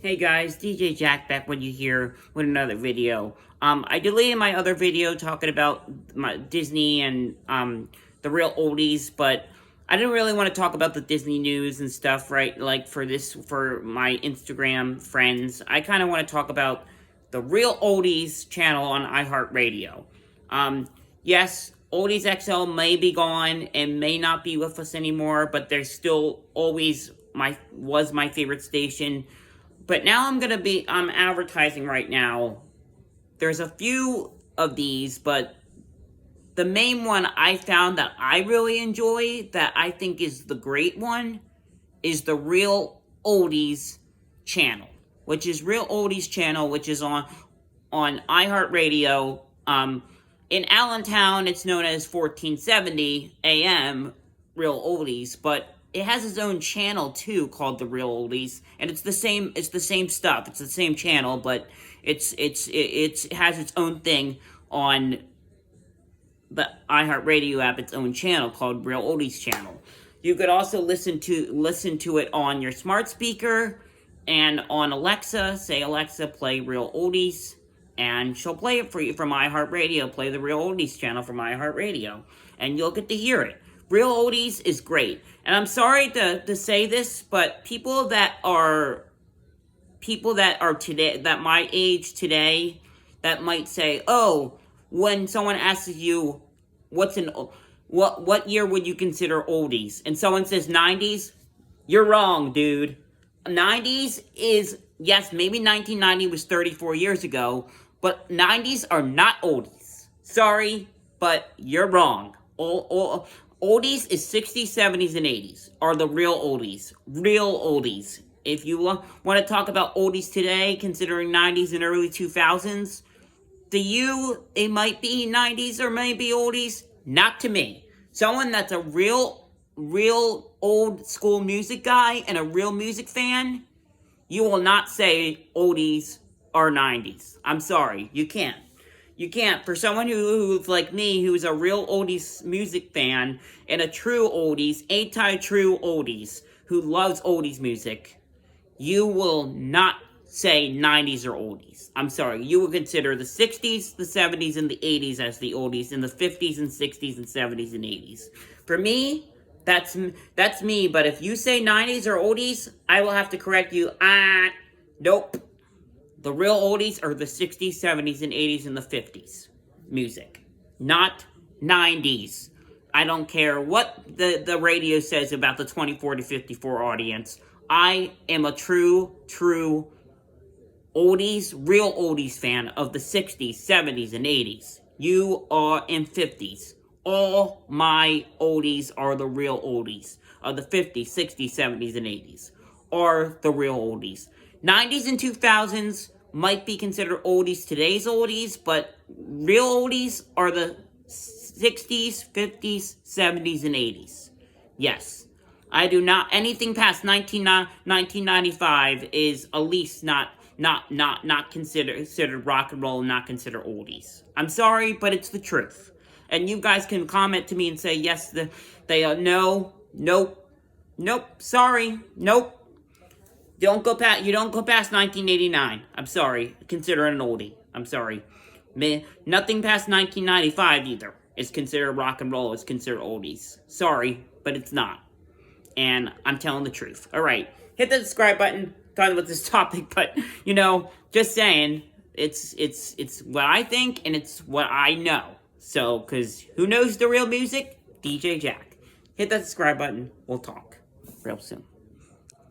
Hey guys, DJ Jack back with you here with another video. I deleted my other video talking about my Disney and the real oldies, but I didn't really want to talk about the Disney news and stuff, right? Like for my Instagram friends, I kind of want to talk about the real oldies channel on iHeartRadio. Yes, Oldies XL may be gone and may not be with us anymore, but they're still always was my favorite station. But now I'm advertising right now. There's a few of these, but the main one I found that I really enjoy, that I think is the great one, is the Real Oldies channel. Which is Real Oldies channel, which is on iHeartRadio. In Allentown, it's known as 1470 AM Real Oldies, but it has its own channel too called the Real Oldies, and it's the same stuff. It's the same channel, but it has its own thing on the iHeartRadio app, its own channel called Real Oldies channel. You could also listen to it on your smart speaker and on Alexa. Say, Alexa, play Real Oldies, and she'll play it for you from iHeartRadio. Play the Real Oldies channel from iHeartRadio, and you'll get to hear it. Real Oldies is great. And I'm sorry to say this, but people that are today, that my age today, that might say, oh, when someone asks you, what year would you consider oldies? And someone says 90s, you're wrong, dude. 90s is, yes, maybe 1990 was 34 years ago, but 90s are not oldies. Sorry, but you're wrong. Oldies is 60s, 70s, and 80s are the real oldies. Real oldies. If you want to talk about oldies today, considering 90s and early 2000s, to you, it might be 90s or maybe oldies. Not to me. Someone that's a real old school music guy and a real music fan, you will not say oldies are 90s. I'm sorry. You can't. You can't. For someone who's like me, who's a real oldies music fan, and a true oldies, anti-true oldies, who loves oldies music, you will not say 90s or oldies. I'm sorry. You will consider the 60s, the 70s, and the 80s as the oldies, and the 50s and 60s and 70s and 80s. For me, that's me, but if you say 90s or oldies, I will have to correct you. Nope. The real oldies are the 60s, 70s, and 80s, and the 50s music. Not 90s. I don't care what the radio says about the 24 to 54 audience. I am a true oldies, real oldies fan of the 60s, 70s, and 80s. You are in 50s. All my oldies are the real oldies. Of the 50s, 60s, 70s, and 80s are the real oldies. 90s and 2000s might be considered oldies, today's oldies, but real oldies are the 60s, 50s, 70s, and 80s. Yes. I do not, anything past 1995 is at least not considered rock and roll and not considered oldies. I'm sorry, but it's the truth. And you guys can comment to me and say, yes, no, nope, sorry, nope. You don't go past 1989. I'm sorry. Consider it an oldie. I'm sorry. Nothing past 1995 either is considered rock and roll. It's considered oldies. Sorry, but it's not. And I'm telling the truth. All right. Hit the subscribe button. Talking about this topic, but, just saying, it's what I think and it's what I know. So, because who knows the real music? DJ Jack. Hit that subscribe button. We'll talk real soon.